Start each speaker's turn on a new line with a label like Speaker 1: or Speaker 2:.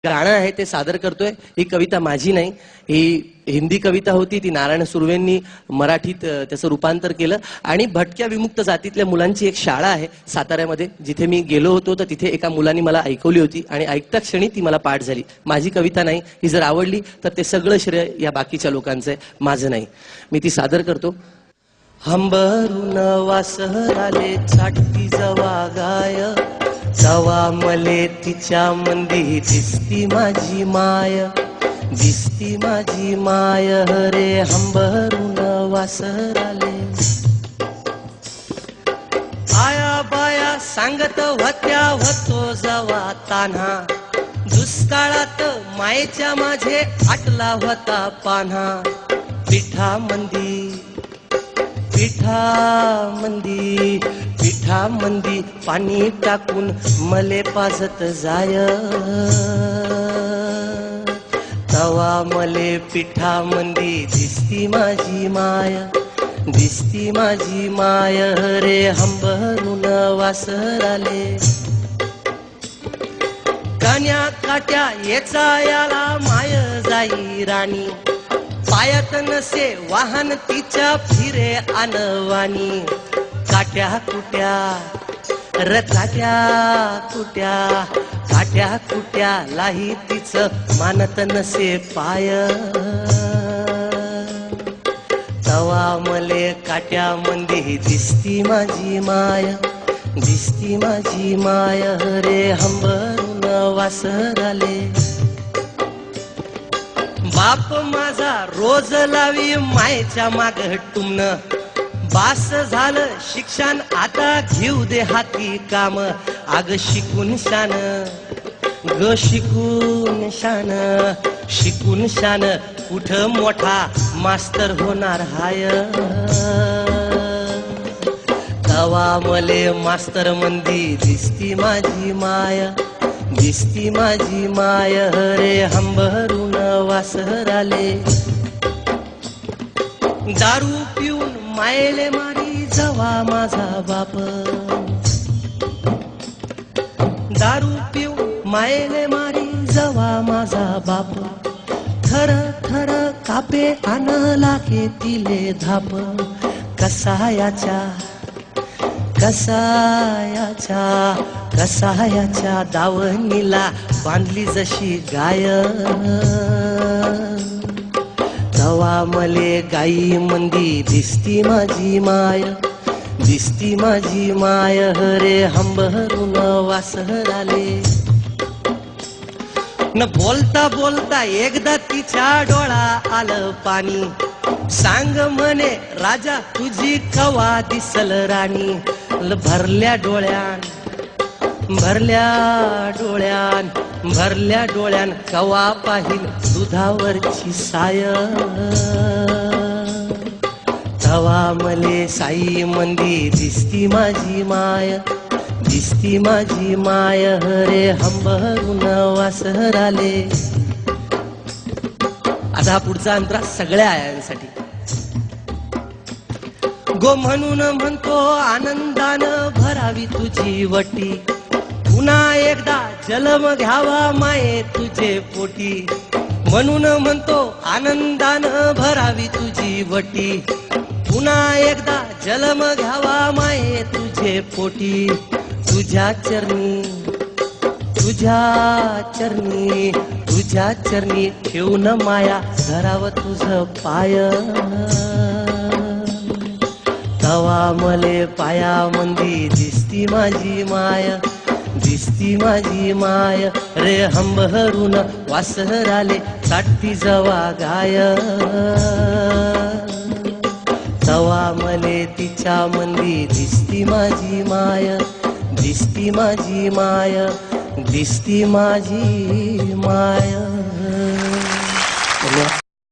Speaker 1: गाणं आहे ते सादर करतोय। ही कविता माझी नाही, ही हिंदी कविता होती। ती नारायण सुर्वेंनी मराठीत त्याचं रूपांतर केलं आणि भटक्या विमुक्त जातीतल्या मुलांची एक शाळा आहे साताऱ्यामध्ये, जिथे मी गेलो होतो तर तिथे एका मुलांनी मला ऐकवली होती आणि ऐकता क्षणी ती मला पाठ झाली। माझी कविता नाही, ही जर आवडली तर ते सगळं श्रेय या बाकीच्या लोकांचं आहे, माझं नाही। मी ती सादर करतो। हंबरून वासराले चाटती जवा गाय, तवा मले तिच्या मंदी दिसती माझी माय, दिसती माझी माय रे हंबरून वासराले। आया बाया सांगत होत्या होतो जवा तान्हा, दुष्काळात मायेच्या माझे आटला होता पान्हा। पिठा मंदी पाणी टाकून मले पाजत जाय, तवा मले पिठा मंदी दिसती माझी माय, दिसती माझी माय रे हंबरून वासराले। कान्या काट्या येचा याला माय जाई राणी, पायात नसे वाहन तिच्या फिरे अनवानी। काट्या कुट्या र काट्या कुट्या लाही तिचं मानत नसे पाय, तवा मले काट्या मंदी दिसती माझी माय, दिसती माझी माय रे हंबरून वासराले। बाप माझा रोज लावी मायेच्या माग टुमन, बास झालं शिक्षण आता घेऊ दे हाती काम। आग शिकून शान ग शिकून शान कुठ मोठा मास्तर होणार हाय, तवा मले मास्तर मंदी दिसती माझी माय, दिसती माझी माय रे हंबरून वासराले। दारू पिऊन मायले मारी जवा माझा बाप, दारू पिऊन मायले मारी जवा माझा बाप। थर थर कापे आन लागे तिले धाप, कसायाच्या दावणीला बांधली जशी गाय, तवा मले गाई मंदी दिसती माझी माय, दिसती माझी माय रे हंबरून वासराले। न बोलता बोलता एकदा तिच्या डोळा आलं पाणी, सांग म्हणे राजा तुझी कवा दिसल राणी। भरल्या डोळ्यान कवा पाहिल दुधावरची साय, तवा मले साई मंदी दिसती माझी माय, दिसती माझी माय रे हंबरून वासराले। आता पुढचा अंतरा सगळ्या आयांसाठी। गो म्हणून म्हणतो आनंदानं भरावी तुझी वटी, पुन्हा एकदा जन्म घ्यावा माये तुझे पोटी। म्हणून म्हणतो आनंदानं भरावी तुझी वटी, पुन्हा एकदा जन्म घ्यावा माये तुझे पोटी। तुझ्या चरणी ठेवून माया धराव तुझ पाय, तवा मले पाया मंदी दिसती माझी माय, दिसती माझी माय रे हंबरून वासराले। चाटती जवा गाय, तवा मले तिच्या मंदी दिसती माझी माय, दिसती माझी माय, दिसती माझी माय।